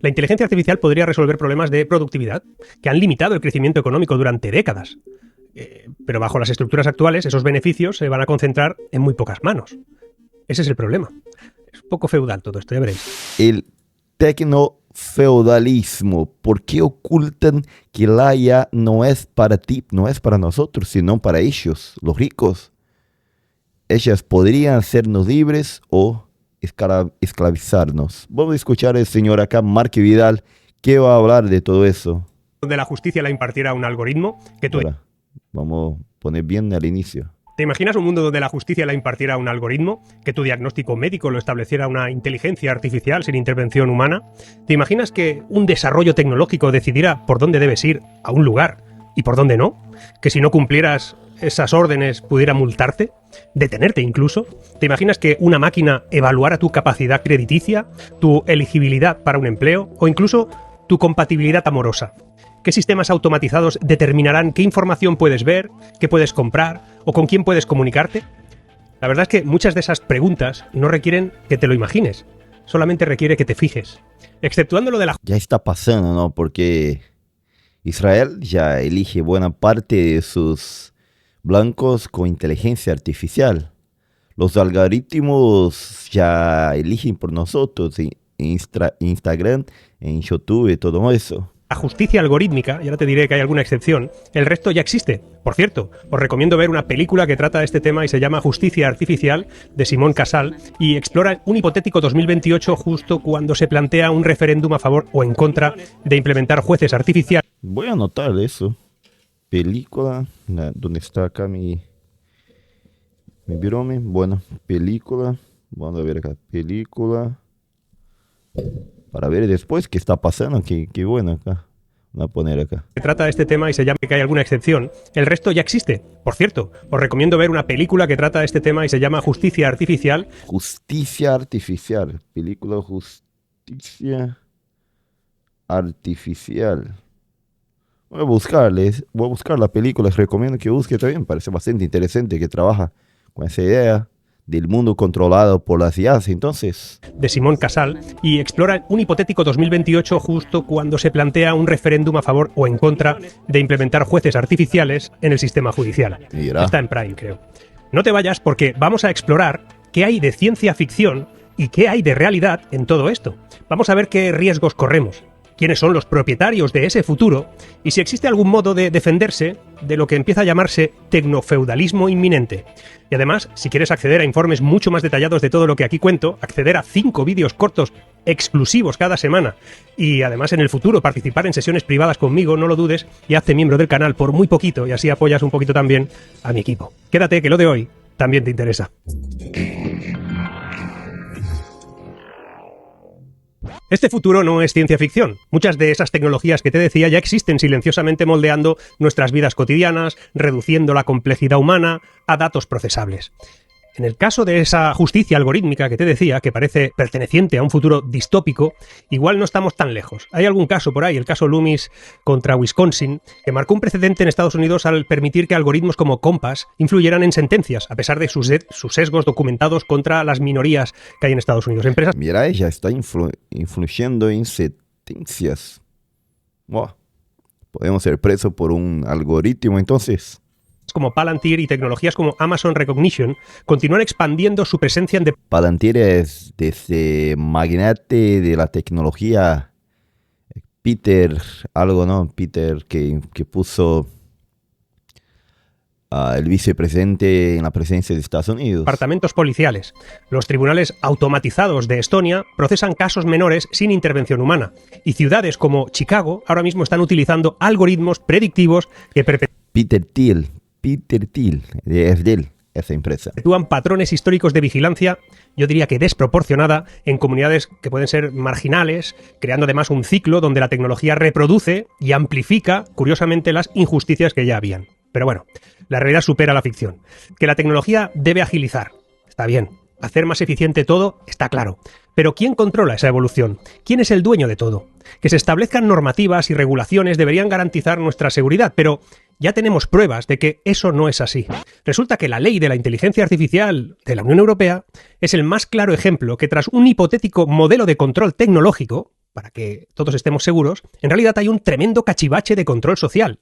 La inteligencia artificial podría resolver problemas de productividad que han limitado el crecimiento económico durante décadas. Pero bajo las estructuras actuales, esos beneficios se van a concentrar en muy pocas manos. Ese es el problema. Es un poco feudal todo esto, ya veréis. El tecnofeudalismo. ¿Por qué ocultan que la IA no es para ti, no es para nosotros, sino para ellos, los ricos? Ellas podrían hacernos libres o esclavizarnos. Vamos a escuchar al señor acá, Mark Vidal, que va a hablar de todo eso. Donde la justicia la impartiera un algoritmo que tú... Ahora, vamos a poner bien al inicio. ¿Te imaginas un mundo donde la justicia la impartiera un algoritmo, que tu diagnóstico médico lo estableciera una inteligencia artificial sin intervención humana? ¿Te imaginas que un desarrollo tecnológico decidiera por dónde debes ir a un lugar y por dónde no? ¿Que si no cumplieras esas órdenes pudiera multarte? ¿Detenerte incluso? ¿Te imaginas que una máquina evaluara tu capacidad crediticia, tu elegibilidad para un empleo o incluso tu compatibilidad amorosa? ¿Qué sistemas automatizados determinarán qué información puedes ver, qué puedes comprar o con quién puedes comunicarte? La verdad es que muchas de esas preguntas no requieren que te lo imagines, solamente requiere que te fijes. Exceptuando lo de la... Ya está pasando, ¿no? Porque Israel ya elige buena parte de sus blancos con inteligencia artificial. Los algoritmos ya eligen por nosotros en Instagram, en YouTube, todo eso. La justicia algorítmica, y ahora te diré que hay alguna excepción, el resto ya existe. Por cierto, os recomiendo ver una película que trata de este tema y se llama Justicia Artificial, de Simón Casal, y explora un hipotético 2028 justo cuando se plantea un referéndum a favor o en contra de implementar jueces artificiales. Voy a anotar eso. Película, ¿dónde está acá mi birome? Bueno, película, vamos a ver acá, película... Para ver después qué está pasando, qué bueno acá. Voy a poner acá. Se trata de este tema y se llama que hay alguna excepción. El resto ya existe. Por cierto, os recomiendo ver una película que trata de este tema y se llama Justicia Artificial. Justicia Artificial. Película Justicia Artificial. Voy a buscar la película. Les recomiendo que busque también. Parece bastante interesante que trabaja con esa idea del mundo controlado por las IAs, entonces. De Simón Casal, y explora un hipotético 2028 justo cuando se plantea un referéndum a favor o en contra de implementar jueces artificiales en el sistema judicial. Mira. Está en Prime, creo. No te vayas porque vamos a explorar qué hay de ciencia ficción y qué hay de realidad en todo esto. Vamos a ver qué riesgos corremos, quiénes son los propietarios de ese futuro y si existe algún modo de defenderse de lo que empieza a llamarse tecnofeudalismo inminente. Y además, si quieres acceder a informes mucho más detallados de todo lo que aquí cuento, acceder a 5 vídeos cortos exclusivos cada semana y además en el futuro participar en sesiones privadas conmigo, no lo dudes y hazte miembro del canal por muy poquito y así apoyas un poquito también a mi equipo. Quédate que lo de hoy también te interesa. Este futuro no es ciencia ficción. Muchas de esas tecnologías que te decía ya existen silenciosamente moldeando nuestras vidas cotidianas, reduciendo la complejidad humana a datos procesables. En el caso de esa justicia algorítmica que te decía, que parece perteneciente a un futuro distópico, igual no estamos tan lejos. Hay algún caso por ahí, el caso Loomis contra Wisconsin, que marcó un precedente en Estados Unidos al permitir que algoritmos como Compass influyeran en sentencias, a pesar de sus sesgos documentados contra las minorías que hay en Estados Unidos. Empresas... Mira, ella está influyendo en sentencias. Wow. Podemos ser presos por un algoritmo, entonces. Como Palantir y tecnologías como Amazon Recognition continúan expandiendo su presencia en... Palantir es de ese magnate de la tecnología, Peter, algo, ¿no? Peter que puso el vicepresidente en la presidencia de Estados Unidos. Departamentos policiales. Los tribunales automatizados de Estonia procesan casos menores sin intervención humana. Y ciudades como Chicago ahora mismo están utilizando algoritmos predictivos que Peter Thiel, es de él, esa empresa. Perpetúan patrones históricos de vigilancia, yo diría que desproporcionada, en comunidades que pueden ser marginales, creando además un ciclo donde la tecnología reproduce y amplifica, curiosamente, las injusticias que ya habían. Pero bueno, la realidad supera la ficción. Que la tecnología debe agilizar, está bien. Hacer más eficiente todo, está claro. Pero ¿quién controla esa evolución? ¿Quién es el dueño de todo? Que se establezcan normativas y regulaciones deberían garantizar nuestra seguridad, pero ya tenemos pruebas de que eso no es así. Resulta que la ley de la inteligencia artificial de la Unión Europea es el más claro ejemplo que tras un hipotético modelo de control tecnológico, para que todos estemos seguros, en realidad hay un tremendo cachivache de control social.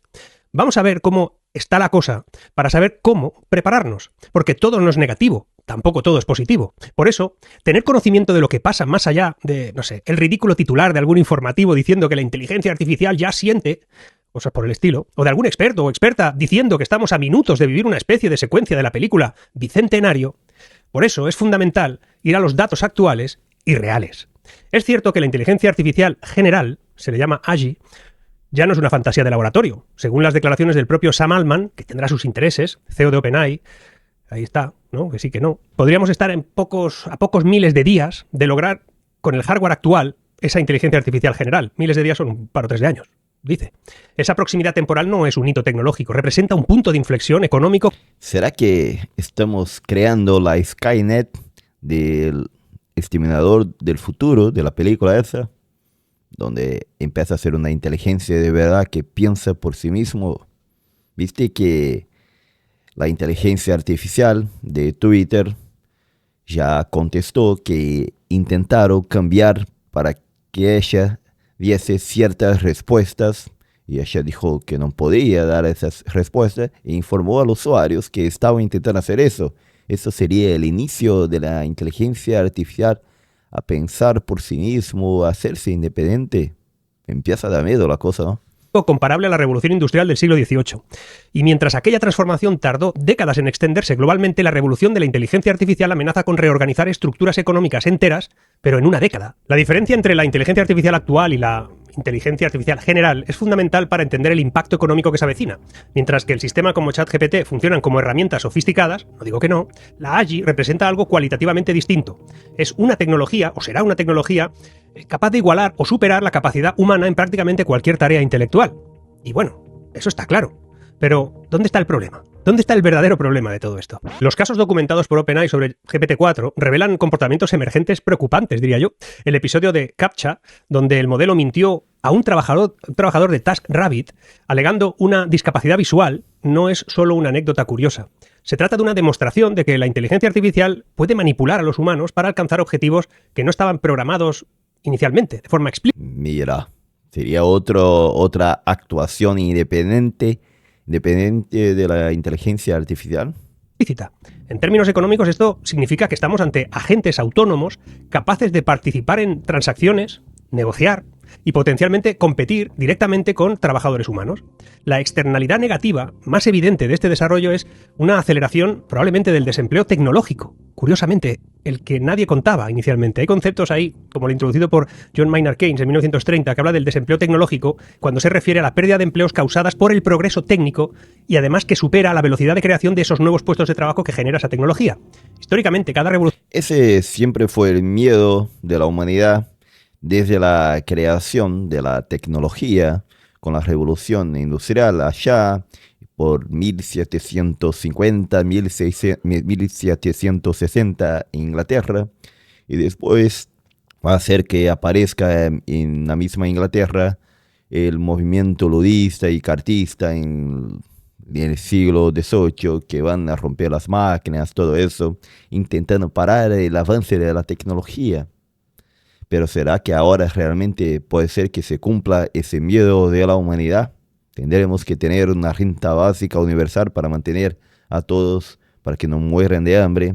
Vamos a ver cómo está la cosa para saber cómo prepararnos, porque todo no es negativo, tampoco todo es positivo. Por eso, tener conocimiento de lo que pasa más allá de, no sé, el ridículo titular de algún informativo diciendo que la inteligencia artificial ya siente, cosas por el estilo, o de algún experto o experta diciendo que estamos a minutos de vivir una especie de secuencia de la película Bicentenario, por eso es fundamental ir a los datos actuales y reales. Es cierto que la inteligencia artificial general, se le llama AGI, ya no es una fantasía de laboratorio. Según las declaraciones del propio Sam Altman, que tendrá sus intereses, CEO de OpenAI, ahí está, ¿no? Que sí que no. Podríamos estar a pocos miles de días de lograr, con el hardware actual, esa inteligencia artificial general. Miles de días son un par o tres de años, dice. Esa proximidad temporal no es un hito tecnológico, representa un punto de inflexión económico. ¿Será que estamos creando la Skynet del Exterminador del Futuro, de la película esa? Donde empieza a ser una inteligencia de verdad que piensa por sí mismo. Viste que la inteligencia artificial de Twitter ya contestó que intentaron cambiar para que ella diese ciertas respuestas y ella dijo que no podía dar esas respuestas e informó a los usuarios que estaban intentando hacer eso. Eso sería el inicio de la inteligencia artificial a pensar por sí mismo, a hacerse independiente. Empieza a dar miedo la cosa, ¿no? Comparable a la revolución industrial del siglo XVIII. Y mientras aquella transformación tardó décadas en extenderse globalmente, la revolución de la inteligencia artificial amenaza con reorganizar estructuras económicas enteras, pero en una década. La diferencia entre la inteligencia artificial actual y la inteligencia artificial general es fundamental para entender el impacto económico que se avecina. Mientras que el sistema como ChatGPT funcionan como herramientas sofisticadas, no digo que no, la AGI representa algo cualitativamente distinto. Es una tecnología, o será una tecnología, capaz de igualar o superar la capacidad humana en prácticamente cualquier tarea intelectual. Y bueno, eso está claro. Pero, ¿dónde está el problema? ¿Dónde está el verdadero problema de todo esto? Los casos documentados por OpenAI sobre GPT-4 revelan comportamientos emergentes preocupantes, diría yo. El episodio de CAPTCHA, donde el modelo mintió a un trabajador de TaskRabbit, alegando una discapacidad visual, no es solo una anécdota curiosa. Se trata de una demostración de que la inteligencia artificial puede manipular a los humanos para alcanzar objetivos que no estaban programados inicialmente, de forma explícita. Mira, sería otra actuación independiente de la inteligencia artificial. En términos económicos, esto significa que estamos ante agentes autónomos capaces de participar en transacciones, negociar y potencialmente competir directamente con trabajadores humanos. La externalidad negativa más evidente de este desarrollo es una aceleración probablemente del desempleo tecnológico. Curiosamente, el que nadie contaba inicialmente. Hay conceptos ahí, como el introducido por John Maynard Keynes en 1930, que habla del desempleo tecnológico cuando se refiere a la pérdida de empleos causadas por el progreso técnico y además que supera la velocidad de creación de esos nuevos puestos de trabajo que genera esa tecnología. Históricamente, cada revolución... Ese siempre fue el miedo de la humanidad desde la creación de la tecnología con la revolución industrial allá por 1750, 1760 en Inglaterra, y después va a hacer que aparezca en la misma Inglaterra el movimiento ludista y cartista en el siglo XVIII, que van a romper las máquinas, todo eso, intentando parar el avance de la tecnología. Pero ¿será que ahora realmente puede ser que se cumpla ese miedo de la humanidad? Tendremos que tener una renta básica universal para mantener a todos, para que no mueran de hambre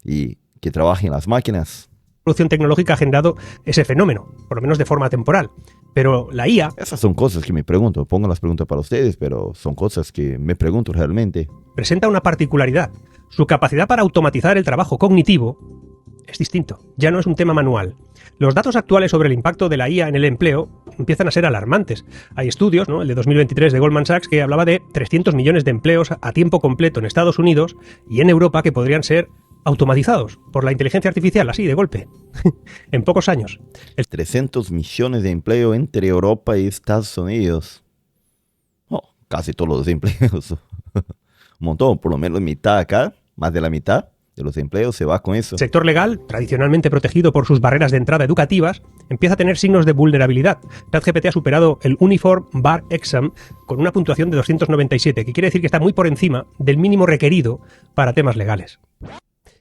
y que trabajen las máquinas. La revolución tecnológica ha generado ese fenómeno, por lo menos de forma temporal. Pero la IA... Esas son cosas que me pregunto. Pongo las preguntas para ustedes, pero son cosas que me pregunto realmente. Presenta una particularidad. Su capacidad para automatizar el trabajo cognitivo es distinto. Ya no es un tema manual. Los datos actuales sobre el impacto de la IA en el empleo empiezan a ser alarmantes. Hay estudios, ¿no? El de 2023 de Goldman Sachs, que hablaba de 300 millones de empleos a tiempo completo en Estados Unidos y en Europa que podrían ser automatizados por la inteligencia artificial, así de golpe, en pocos años. 300 millones de empleo entre Europa y Estados Unidos. Oh, casi todos los empleos. Un montón, por lo menos mitad acá, más de la mitad de los empleos se va con eso. El sector legal, tradicionalmente protegido por sus barreras de entrada educativas, empieza a tener signos de vulnerabilidad. ChatGPT ha superado el Uniform Bar Exam con una puntuación de 297, que quiere decir que está muy por encima del mínimo requerido para temas legales.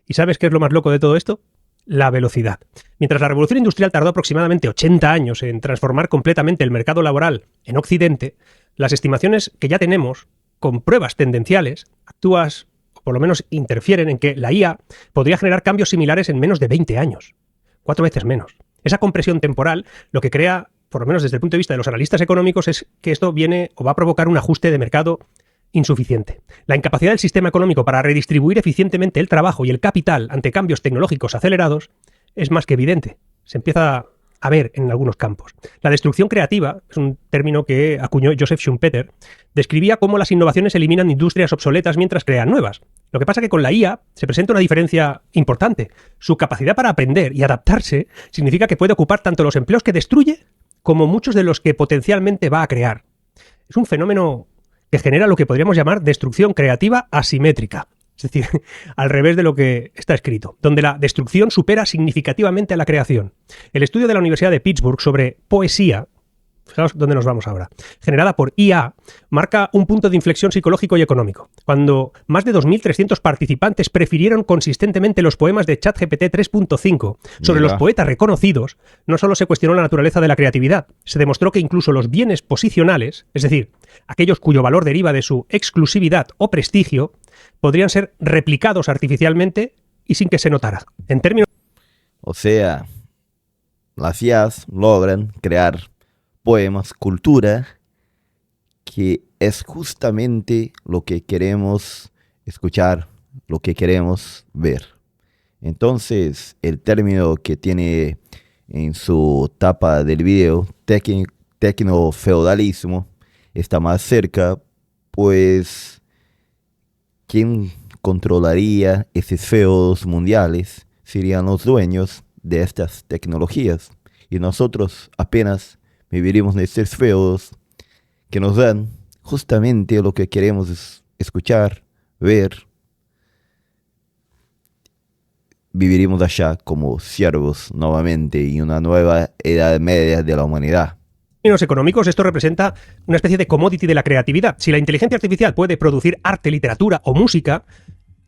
¿Y sabes qué es lo más loco de todo esto? la velocidad. Mientras la revolución industrial tardó aproximadamente 80 años en transformar completamente el mercado laboral en Occidente, las estimaciones que ya tenemos, con pruebas tendenciales, actúas, o por lo menos interfieren en que la IA podría generar cambios similares en menos de 20 años. 4 veces menos. Esa compresión temporal lo que crea, por lo menos desde el punto de vista de los analistas económicos, es que esto viene o va a provocar un ajuste de mercado insuficiente. La incapacidad del sistema económico para redistribuir eficientemente el trabajo y el capital ante cambios tecnológicos acelerados es más que evidente. Se empieza a ver en algunos campos. La destrucción creativa, es un término que acuñó Joseph Schumpeter, describía cómo las innovaciones eliminan industrias obsoletas mientras crean nuevas. Lo que pasa es que con la IA se presenta una diferencia importante. Su capacidad para aprender y adaptarse significa que puede ocupar tanto los empleos que destruye como muchos de los que potencialmente va a crear. Es un fenómeno que genera lo que podríamos llamar destrucción creativa asimétrica. Es decir, al revés de lo que está escrito, donde la destrucción supera significativamente a la creación. El estudio de la Universidad de Pittsburgh sobre poesía, fijaos dónde nos vamos ahora, generada por IA, marca un punto de inflexión psicológico y económico. Cuando más de 2.300 participantes prefirieron consistentemente los poemas de ChatGPT 3.5 sobre los poetas reconocidos, no solo se cuestionó la naturaleza de la creatividad, se demostró que incluso los bienes posicionales, es decir, aquellos cuyo valor deriva de su exclusividad o prestigio, podrían ser replicados artificialmente y sin que se notara. En términos... O sea, las IAs logran crear poemas, cultura, que es justamente lo que queremos escuchar, lo que queremos ver. Entonces, el término que tiene en su tapa del video, tecnofeudalismo, está más cerca, pues, ¿quién controlaría esos feudos mundiales? Serían los dueños de estas tecnologías. Y nosotros apenas viviremos en estos feudos que nos dan justamente lo que queremos escuchar, ver. Viviremos allá como siervos nuevamente y una nueva edad media de la humanidad. En términos económicos, esto representa una especie de commodity de la creatividad. Si la inteligencia artificial puede producir arte, literatura o música,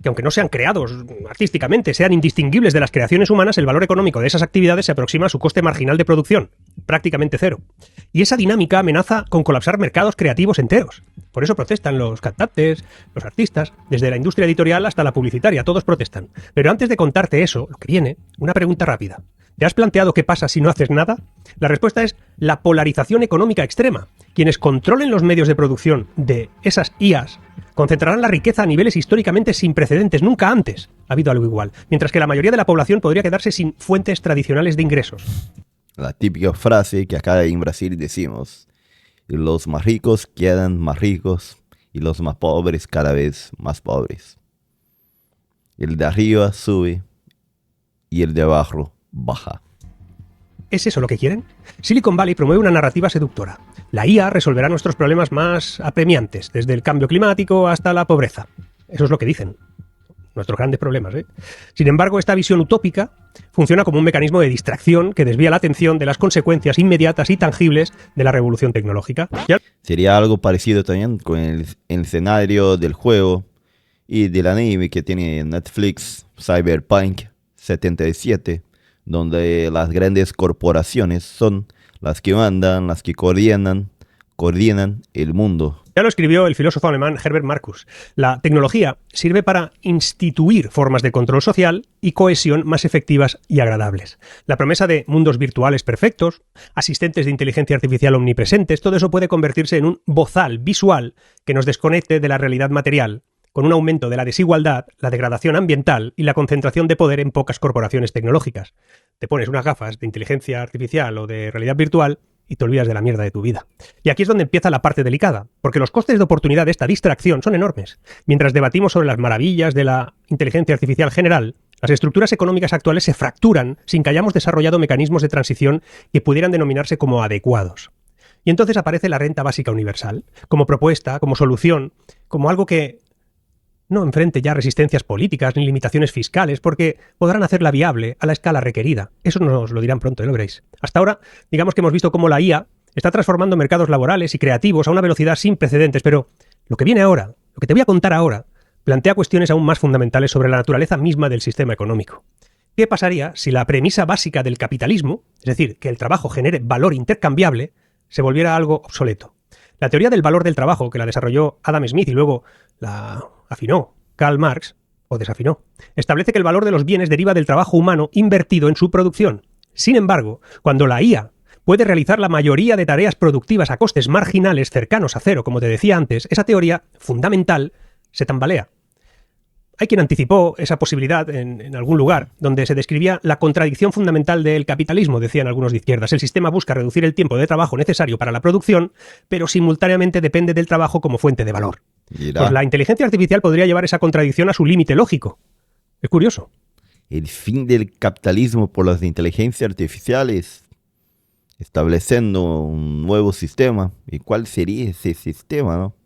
que aunque no sean creados artísticamente, sean indistinguibles de las creaciones humanas, el valor económico de esas actividades se aproxima a su coste marginal de producción, prácticamente cero. Y esa dinámica amenaza con colapsar mercados creativos enteros. Por eso protestan los cantantes, los artistas, desde la industria editorial hasta la publicitaria, todos protestan. Pero antes de contarte eso, lo que viene, una pregunta rápida. ¿Te has planteado qué pasa si no haces nada? La respuesta es la polarización económica extrema. Quienes controlen los medios de producción de esas IAs concentrarán la riqueza a niveles históricamente sin precedentes, nunca antes ha habido algo igual, mientras que la mayoría de la población podría quedarse sin fuentes tradicionales de ingresos. La típica frase que acá en Brasil decimos, los más ricos quedan más ricos y los más pobres cada vez más pobres. El de arriba sube y el de abajo baja. ¿Es eso lo que quieren? Silicon Valley promueve una narrativa seductora. La IA resolverá nuestros problemas más apremiantes, desde el cambio climático hasta la pobreza. Eso es lo que dicen. Nuestros grandes problemas, ¿eh? Sin embargo, esta visión utópica funciona como un mecanismo de distracción que desvía la atención de las consecuencias inmediatas y tangibles de la revolución tecnológica. Sería algo parecido también con el escenario del juego y del anime que tiene Netflix, Cyberpunk 77, donde las grandes corporaciones son las que mandan, las que coordinan el mundo. Ya lo escribió el filósofo alemán Herbert Marcuse. La tecnología sirve para instituir formas de control social y cohesión más efectivas y agradables. La promesa de mundos virtuales perfectos, asistentes de inteligencia artificial omnipresentes, todo eso puede convertirse en un bozal visual que nos desconecte de la realidad material, con un aumento de la desigualdad, la degradación ambiental y la concentración de poder en pocas corporaciones tecnológicas. Te pones unas gafas de inteligencia artificial o de realidad virtual y te olvidas de la mierda de tu vida. Y aquí es donde empieza la parte delicada, porque los costes de oportunidad de esta distracción son enormes. Mientras debatimos sobre las maravillas de la inteligencia artificial general, las estructuras económicas actuales se fracturan sin que hayamos desarrollado mecanismos de transición que pudieran denominarse como adecuados. Y entonces aparece la renta básica universal, como propuesta, como solución, como algo que no enfrente ya resistencias políticas ni limitaciones fiscales, porque podrán hacerla viable a la escala requerida. Eso nos lo dirán pronto, lo veréis. Hasta ahora, digamos que hemos visto cómo la IA está transformando mercados laborales y creativos a una velocidad sin precedentes, pero lo que viene ahora, lo que te voy a contar ahora, plantea cuestiones aún más fundamentales sobre la naturaleza misma del sistema económico. ¿Qué pasaría si la premisa básica del capitalismo, es decir, que el trabajo genere valor intercambiable, se volviera algo obsoleto? La teoría del valor del trabajo, que la desarrolló Adam Smith y luego la afinó Karl Marx, o desafinó, establece que el valor de los bienes deriva del trabajo humano invertido en su producción. Sin embargo, cuando la IA puede realizar la mayoría de tareas productivas a costes marginales cercanos a cero, como te decía antes, esa teoría fundamental se tambalea. Hay quien anticipó esa posibilidad en algún lugar, donde se describía la contradicción fundamental del capitalismo, decían algunos de izquierdas. El sistema busca reducir el tiempo de trabajo necesario para la producción, pero simultáneamente depende del trabajo como fuente de valor. Pues la inteligencia artificial podría llevar esa contradicción a su límite lógico. Es curioso. El fin del capitalismo por las inteligencias artificiales, estableciendo un nuevo sistema. ¿Y cuál sería ese sistema, no?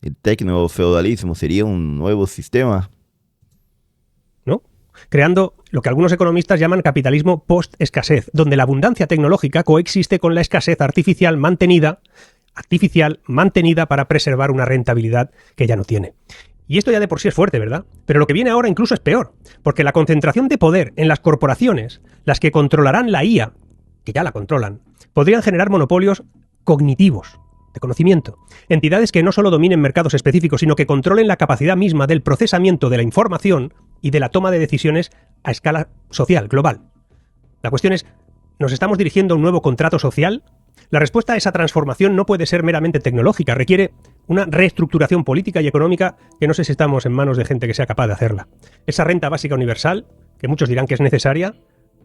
El tecnofeudalismo sería un nuevo sistema, ¿no? Creando lo que algunos economistas llaman capitalismo post-escasez, donde la abundancia tecnológica coexiste con la escasez artificial mantenida para preservar una rentabilidad que ya no tiene. Y esto ya de por sí es fuerte, ¿verdad? Pero lo que viene ahora incluso es peor, porque la concentración de poder en las corporaciones, las que controlarán la IA, que ya la controlan, podrían generar monopolios cognitivos, de conocimiento. Entidades que no solo dominen mercados específicos, sino que controlen la capacidad misma del procesamiento de la información y de la toma de decisiones a escala social, global. La cuestión es, ¿nos estamos dirigiendo a un nuevo contrato social? La respuesta a esa transformación no puede ser meramente tecnológica, requiere una reestructuración política y económica que no sé si estamos en manos de gente que sea capaz de hacerla. Esa renta básica universal, que muchos dirán que es necesaria,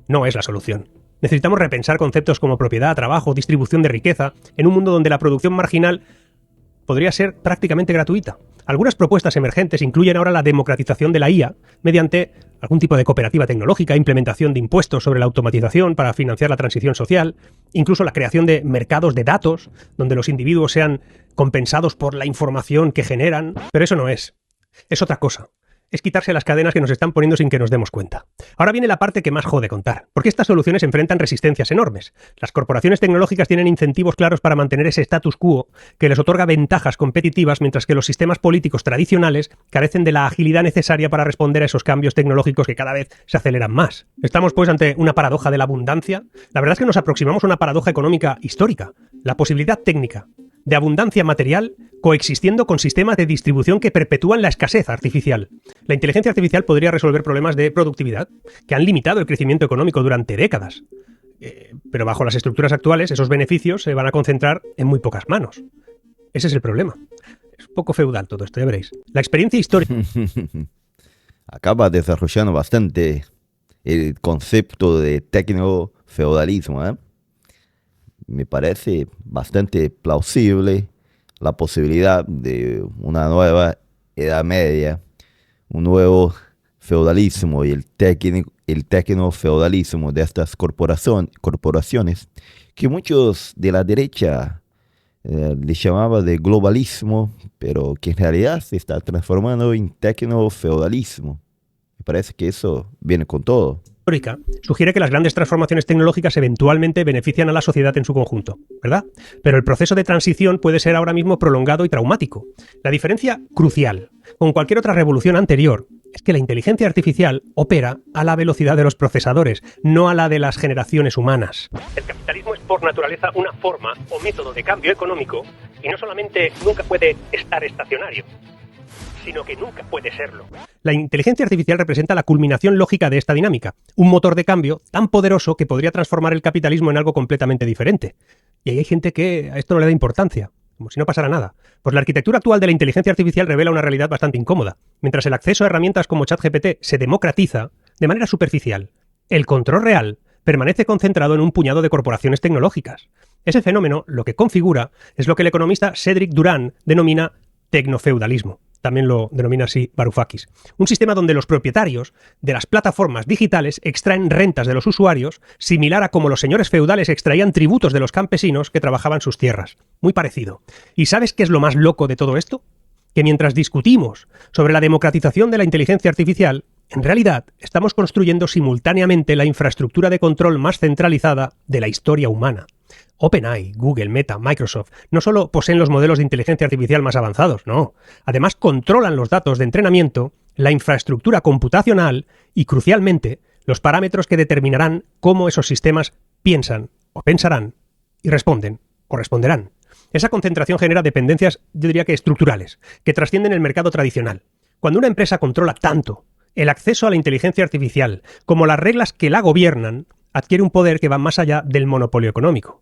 no es la solución. Necesitamos repensar conceptos como propiedad, trabajo, distribución de riqueza, en un mundo donde la producción marginal podría ser prácticamente gratuita. Algunas propuestas emergentes incluyen ahora la democratización de la IA mediante algún tipo de cooperativa tecnológica, implementación de impuestos sobre la automatización para financiar la transición social, incluso la creación de mercados de datos donde los individuos sean compensados por la información que generan. Pero eso no es. Es otra cosa. Es quitarse las cadenas que nos están poniendo sin que nos demos cuenta. Ahora viene la parte que más jode contar, porque estas soluciones enfrentan resistencias enormes. Las corporaciones tecnológicas tienen incentivos claros para mantener ese status quo que les otorga ventajas competitivas, mientras que los sistemas políticos tradicionales carecen de la agilidad necesaria para responder a esos cambios tecnológicos que cada vez se aceleran más. Estamos pues ante una paradoja de la abundancia. La verdad es que nos aproximamos a una paradoja económica histórica. La posibilidad técnica de abundancia material coexistiendo con sistemas de distribución que perpetúan la escasez artificial. La inteligencia artificial podría resolver problemas de productividad que han limitado el crecimiento económico durante décadas. Pero bajo las estructuras actuales, esos beneficios se van a concentrar en muy pocas manos. Ese es el problema. Es un poco feudal todo esto, ya veréis. La experiencia histórica... Acaba desarrollando bastante el concepto de tecnofeudalismo, ¿eh? Me parece bastante plausible la posibilidad de una nueva Edad Media, un nuevo feudalismo y el tecnofeudalismo de estas corporaciones que muchos de la derecha le llamaban de globalismo, pero que en realidad se está transformando en tecnofeudalismo. Me parece que eso viene con todo. Histórica sugiere que las grandes transformaciones tecnológicas eventualmente benefician a la sociedad en su conjunto, ¿verdad? Pero el proceso de transición puede ser ahora mismo prolongado y traumático. La diferencia crucial con cualquier otra revolución anterior es que la inteligencia artificial opera a la velocidad de los procesadores, no a la de las generaciones humanas. El capitalismo es por naturaleza una forma o método de cambio económico y no solamente nunca puede estar estacionario, sino que nunca puede serlo. La inteligencia artificial representa la culminación lógica de esta dinámica, un motor de cambio tan poderoso que podría transformar el capitalismo en algo completamente diferente. Y ahí hay gente que a esto no le da importancia, como si no pasara nada. Pues la arquitectura actual de la inteligencia artificial revela una realidad bastante incómoda. Mientras el acceso a herramientas como ChatGPT se democratiza de manera superficial, el control real permanece concentrado en un puñado de corporaciones tecnológicas. Ese fenómeno lo que configura es lo que el economista Cedric Durand denomina tecnofeudalismo. También lo denomina así Varoufakis. Un sistema donde los propietarios de las plataformas digitales extraen rentas de los usuarios, similar a como los señores feudales extraían tributos de los campesinos que trabajaban sus tierras. Muy parecido. ¿Y sabes qué es lo más loco de todo esto? Que mientras discutimos sobre la democratización de la inteligencia artificial, en realidad estamos construyendo simultáneamente la infraestructura de control más centralizada de la historia humana. OpenAI, Google, Meta, Microsoft no solo poseen los modelos de inteligencia artificial más avanzados, no. Además controlan los datos de entrenamiento la infraestructura computacional y, crucialmente, los parámetros que determinarán cómo esos sistemas piensan o pensarán y responden o responderán. Esa concentración genera dependencias, yo diría que estructurales, que trascienden el mercado tradicional. Cuando una empresa controla tanto el acceso a la inteligencia artificial como las reglas que la gobiernan, adquiere un poder que va más allá del monopolio económico.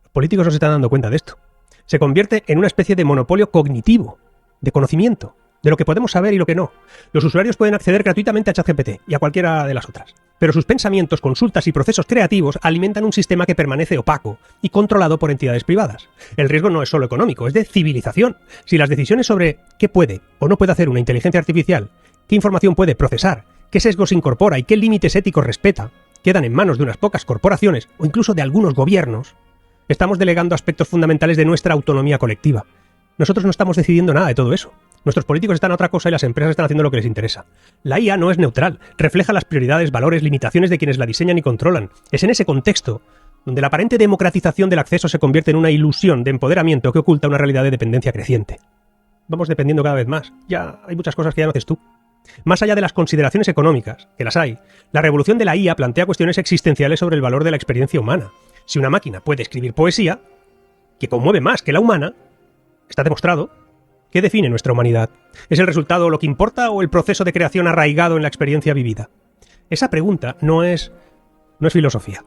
Los políticos no se están dando cuenta de esto. Se convierte en una especie de monopolio cognitivo, de conocimiento, de lo que podemos saber y lo que no. Los usuarios pueden acceder gratuitamente a ChatGPT y a cualquiera de las otras. Pero sus pensamientos, consultas y procesos creativos alimentan un sistema que permanece opaco y controlado por entidades privadas. El riesgo no es solo económico, es de civilización. Si las decisiones sobre qué puede o no puede hacer una inteligencia artificial, qué información puede procesar, qué sesgos incorpora y qué límites éticos respeta, quedan en manos de unas pocas corporaciones o incluso de algunos gobiernos, estamos delegando aspectos fundamentales de nuestra autonomía colectiva. Nosotros no estamos decidiendo nada de todo eso. Nuestros políticos están a otra cosa y las empresas están haciendo lo que les interesa. La IA no es neutral, refleja las prioridades, valores, limitaciones de quienes la diseñan y controlan. Es en ese contexto donde la aparente democratización del acceso se convierte en una ilusión de empoderamiento que oculta una realidad de dependencia creciente. Vamos dependiendo cada vez más. Ya hay muchas cosas que ya no haces tú. Más allá de las consideraciones económicas, que las hay, la revolución de la IA plantea cuestiones existenciales sobre el valor de la experiencia humana. Si una máquina puede escribir poesía, que conmueve más que la humana, está demostrado. ¿Qué define nuestra humanidad? ¿Es el resultado lo que importa o el proceso de creación arraigado en la experiencia vivida? Esa pregunta no es filosofía.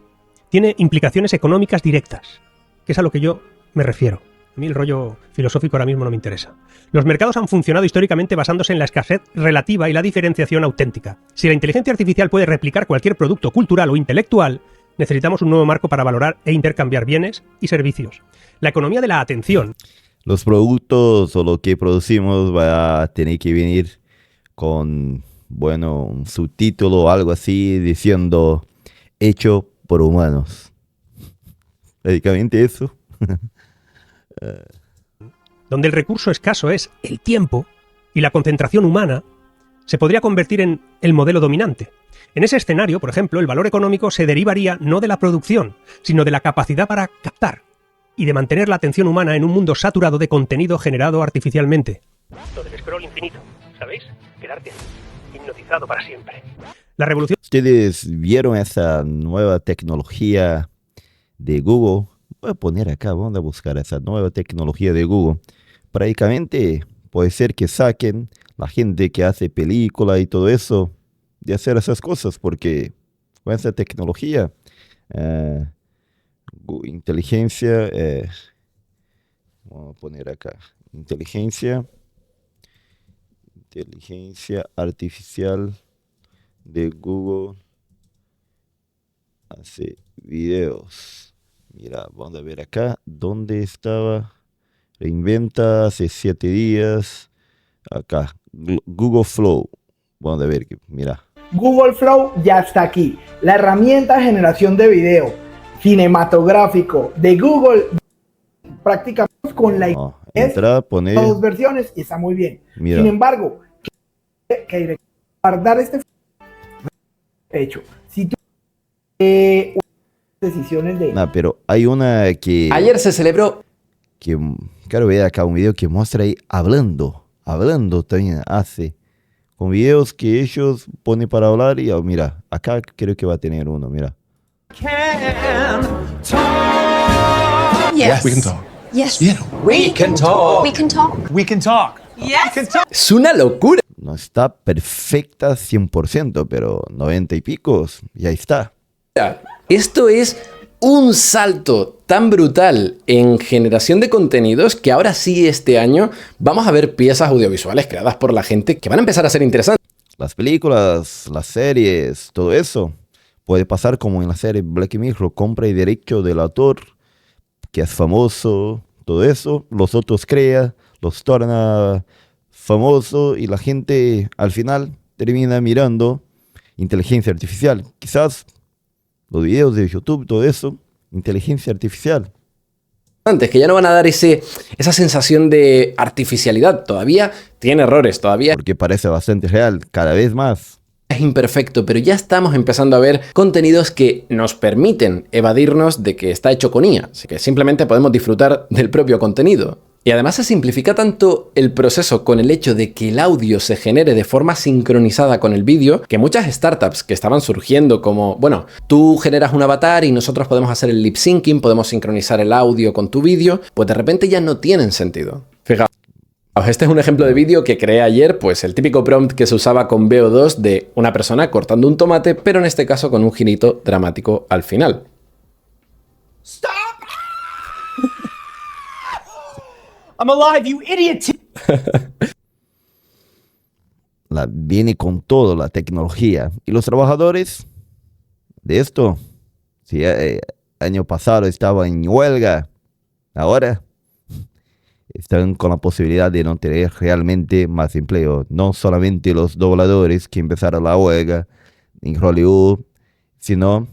Tiene implicaciones económicas directas, que es a lo que yo me refiero. A mí el rollo filosófico ahora mismo no me interesa. Los mercados han funcionado históricamente basándose en la escasez relativa y la diferenciación auténtica. Si la inteligencia artificial puede replicar cualquier producto cultural o intelectual, necesitamos un nuevo marco para valorar e intercambiar bienes y servicios. La economía de la atención. Los productos o lo que producimos va a tener que venir con, bueno, un subtítulo o algo así diciendo hecho por humanos. Básicamente eso. Donde el recurso escaso es el tiempo y la concentración humana, se podría convertir en el modelo dominante. En ese escenario, por ejemplo, el valor económico se derivaría no de la producción, sino de la capacidad para captar y de mantener la atención humana en un mundo saturado de contenido generado artificialmente. Lo del scroll infinito, ¿sabéis? Quedarte hipnotizado para siempre. La revolución... ¿Ustedes vieron esa nueva tecnología de Google? Voy a poner acá, vamos a buscar esa nueva tecnología de Google. Prácticamente puede ser que saquen la gente que hace película y todo eso de hacer esas cosas, porque con esa tecnología, inteligencia, vamos a poner acá, inteligencia artificial de Google hace videos. Mira, vamos a ver acá, ¿dónde estaba? Reinventa hace 7 días. Acá, Google Flow. Vamos a ver, mira. Google Flow ya está aquí. La herramienta de generación de video cinematográfico de Google, prácticamente con la poner dos versiones y está muy bien. Mira. Sin embargo, que guardar este hecho. Si tú decisiones de... pero hay una que... Ayer se celebró... Que, claro, ve acá un video que muestra ahí hablando también hace. Con videos que ellos ponen para hablar y mira, acá creo que va a tener uno, mira. Yes. We can talk. Yes. Yeah. We can talk. We can talk. We can talk. Yes. Es una locura. No está perfecta 100%, pero 90 y picos, ya está. Esto es un salto tan brutal en generación de contenidos que ahora sí este año vamos a ver piezas audiovisuales creadas por la gente que van a empezar a ser interesantes. Las películas, las series, todo eso puede pasar como en la serie Black Mirror, compra el derecho del autor que es famoso, todo eso, los otros crea, los torna famoso y la gente al final termina mirando inteligencia artificial. Quizás los videos de YouTube, todo eso, inteligencia artificial. Antes, que ya no van a dar esa sensación de artificialidad. Todavía tiene errores, todavía Porque parece bastante real, cada vez más. es imperfecto, pero ya estamos empezando a ver contenidos que nos permiten evadirnos de que está hecho con IA. Así que simplemente podemos disfrutar del propio contenido. Y además se simplifica tanto el proceso con el hecho de que el audio se genere de forma sincronizada con el vídeo, que muchas startups que estaban surgiendo como, bueno, tú generas un avatar y nosotros podemos hacer el lip syncing, podemos sincronizar el audio con tu vídeo, pues de repente ya no tienen sentido. Fijaos, este es un ejemplo de vídeo que creé ayer, pues el típico prompt que se usaba con VO2 de una persona cortando un tomate, pero en este caso con un girito dramático al final. Stop! I'm alive, you idiot! Viene con todo la tecnología. Y los trabajadores de esto, si año pasado estaba en huelga, ahora están con la posibilidad de no tener realmente más empleo. No solamente los dobladores que empezaron la huelga en Hollywood, sino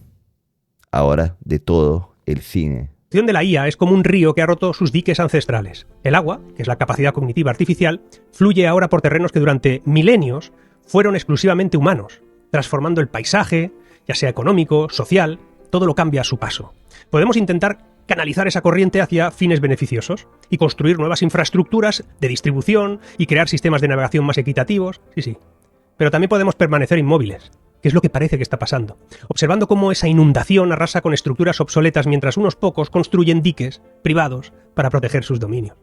ahora de todo el cine. La acción de la IA es como un río que ha roto sus diques ancestrales. El agua, que es la capacidad cognitiva artificial, fluye ahora por terrenos que durante milenios fueron exclusivamente humanos, transformando el paisaje, ya sea económico, social, todo lo cambia a su paso. Podemos intentar canalizar esa corriente hacia fines beneficiosos y construir nuevas infraestructuras de distribución y crear sistemas de navegación más equitativos, sí. Pero también podemos permanecer inmóviles, que es lo que parece que está pasando, observando cómo esa inundación arrasa con estructuras obsoletas mientras unos pocos construyen diques privados para proteger sus dominios.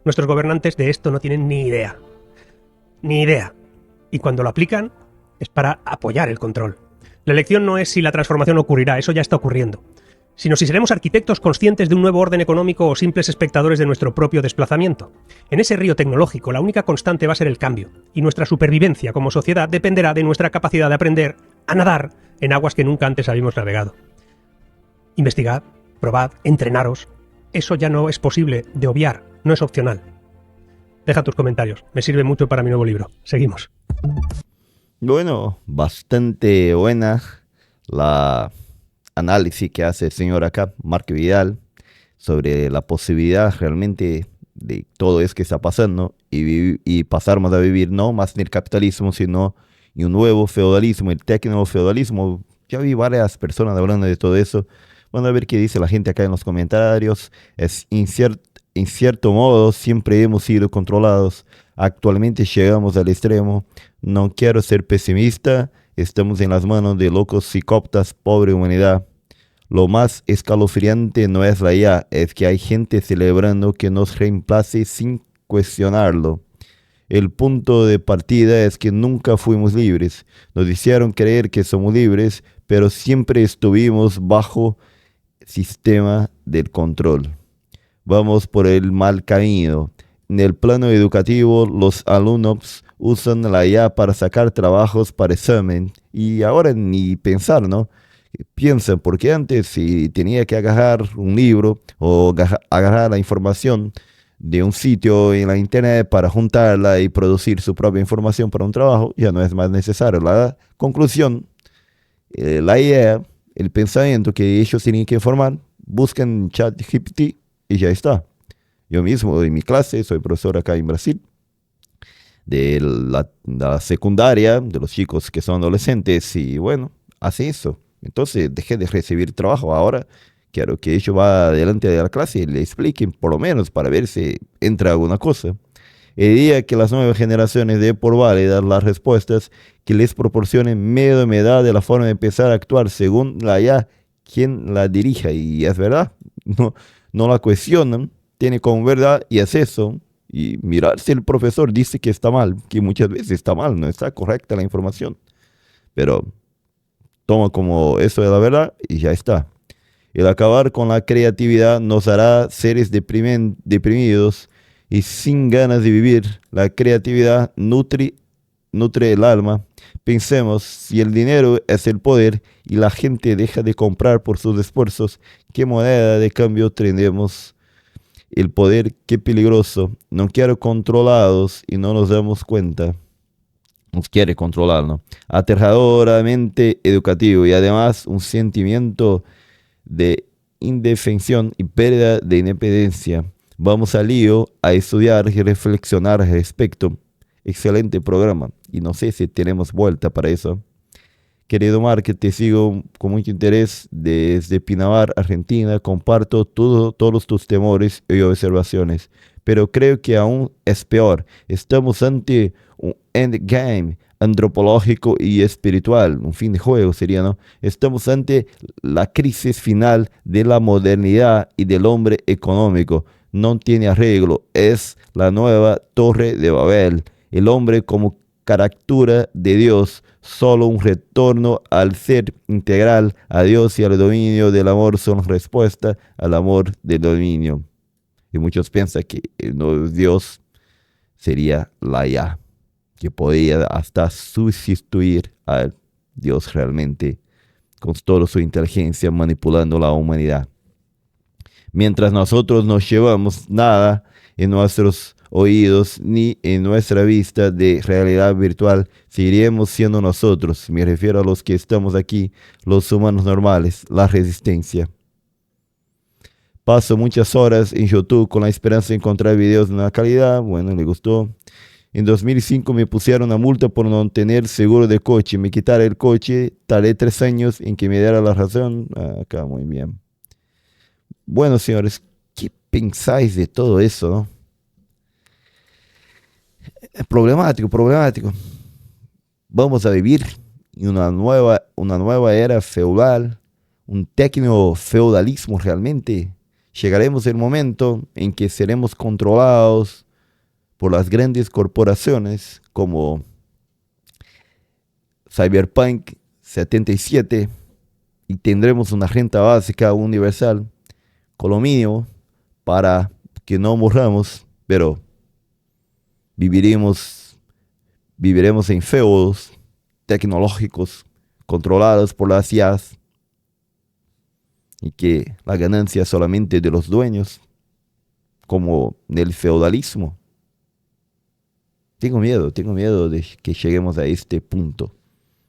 Nuestros gobernantes de esto no tienen ni idea. Ni idea. Y cuando lo aplican, es para apoyar el control. La elección no es si la transformación ocurrirá, eso ya está ocurriendo, sino si seremos arquitectos conscientes de un nuevo orden económico o simples espectadores de nuestro propio desplazamiento. En ese río tecnológico, la única constante va a ser el cambio, y nuestra supervivencia como sociedad dependerá de nuestra capacidad de aprender a nadar en aguas que nunca antes habíamos navegado. Investigad, probad, entrenaros. Eso ya no es posible de obviar, no es opcional. Deja tus comentarios, me sirve mucho para mi nuevo libro. Seguimos. Bueno, bastante buena la análisis que hace el señor acá, Mark Vidal, sobre la posibilidad realmente de todo eso que está pasando y pasarnos a vivir no más en el capitalismo, sino en un nuevo feudalismo, el tecnofeudalismo. Ya vi varias personas hablando de todo eso. Vamos a ver qué dice la gente acá en los comentarios. En cierto modo, siempre hemos sido controlados. Actualmente llegamos al extremo. No quiero ser pesimista. Estamos en las manos de locos psicópatas, pobre humanidad. Lo más escalofriante no es la IA, es que hay gente celebrando que nos reemplace sin cuestionarlo. El punto de partida es que nunca fuimos libres. Nos hicieron creer que somos libres, pero siempre estuvimos bajo sistema del control. Vamos por el mal camino. En el plano educativo, los alumnos usan la IA para sacar trabajos para examen y ahora ni pensar, ¿no? Piensan, porque antes si tenía que agarrar un libro o agarrar la información de un sitio en la internet para juntarla y producir su propia información para un trabajo, ya no es más necesario. La conclusión, la idea, el pensamiento que ellos tienen que informar, buscan ChatGPT y ya está. Yo mismo en mi clase, soy profesor acá en Brasil, de la secundaria, de los chicos que son adolescentes, y bueno, hace eso. Entonces dejé de recibir trabajo. Ahora quiero que ellos vayan adelante de la clase y le expliquen por lo menos para ver si entra alguna cosa. El día que las nuevas generaciones den por válidas las respuestas que les proporcionen miedo me da de la forma de empezar a actuar según la IA, quien la dirija. Y es verdad, no la cuestionan, tiene como verdad y es eso. Y mirar si el profesor dice que está mal, que muchas veces está mal, no está correcta la información. Pero toma como eso de la verdad y ya está. El acabar con la creatividad nos hará seres deprimidos y sin ganas de vivir. La creatividad nutre el alma. Pensemos, si el dinero es el poder y la gente deja de comprar por sus esfuerzos, ¿qué moneda de cambio tendremos? El poder, qué peligroso. Nos quiere controlados y no nos damos cuenta. Nos quiere controlar, ¿no? Aterradoramente educativo y además un sentimiento de indefensión y pérdida de independencia. Vamos al lío a estudiar y reflexionar al respecto. Excelente programa y no sé si tenemos vuelta para eso. Querido Mark, te sigo con mucho interés desde Pinamar, Argentina. Comparto todos tus temores y observaciones. pero creo que aún es peor. Estamos ante un endgame antropológico y espiritual, un fin de juego sería, ¿no? Estamos ante la crisis final de la modernidad y del hombre económico. No tiene arreglo, es la nueva Torre de Babel. El hombre como caricatura de Dios, solo un retorno al ser integral, a Dios y al dominio del amor son respuesta al amor del dominio. Y muchos piensan que el nuevo Dios sería la IA, que podría hasta sustituir al Dios realmente, con toda su inteligencia manipulando la humanidad. Mientras nosotros no llevamos nada en nuestros oídos ni en nuestra vista de realidad virtual, seguiremos siendo nosotros, me refiero a los que estamos aquí, los humanos normales, la resistencia. Paso muchas horas en YouTube con la esperanza de encontrar videos de una calidad, bueno, le gustó. En 2005 me pusieron una multa por no tener seguro de coche, me quitaron el coche, tardé 3 años en que me diera la razón, acá muy bien. Bueno, señores, ¿qué pensáis de todo eso, no? Problemático, problemático. Vamos a vivir en una nueva era feudal, un tecno-feudalismo realmente. Llegaremos el momento en que seremos controlados por las grandes corporaciones como Cyberpunk 77 y tendremos una renta básica universal con lo mínimo para que no morramos, pero viviremos en feudos tecnológicos controlados por las IAs y que la ganancia es solamente de los dueños, como en el feudalismo. Tengo miedo de que lleguemos a este punto.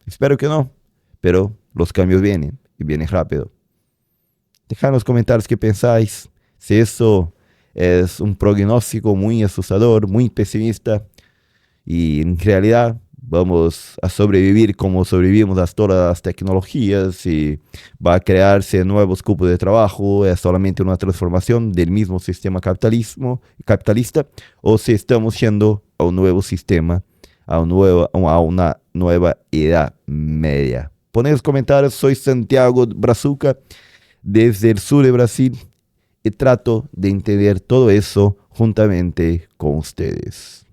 Espero que no, pero los cambios vienen y vienen rápido. Dejad en los comentarios qué pensáis, si eso es un pronóstico muy asustador, muy pesimista, y en realidad vamos a sobrevivir como sobrevivimos a todas las tecnologías y va a crearse nuevos cupos de trabajo, es solamente una transformación del mismo sistema capitalista, o si estamos yendo a un nuevo sistema, a una nueva edad media. Poned en los comentarios, soy Santiago Brazuca desde el sur de Brasil y trato de entender todo eso juntamente con ustedes.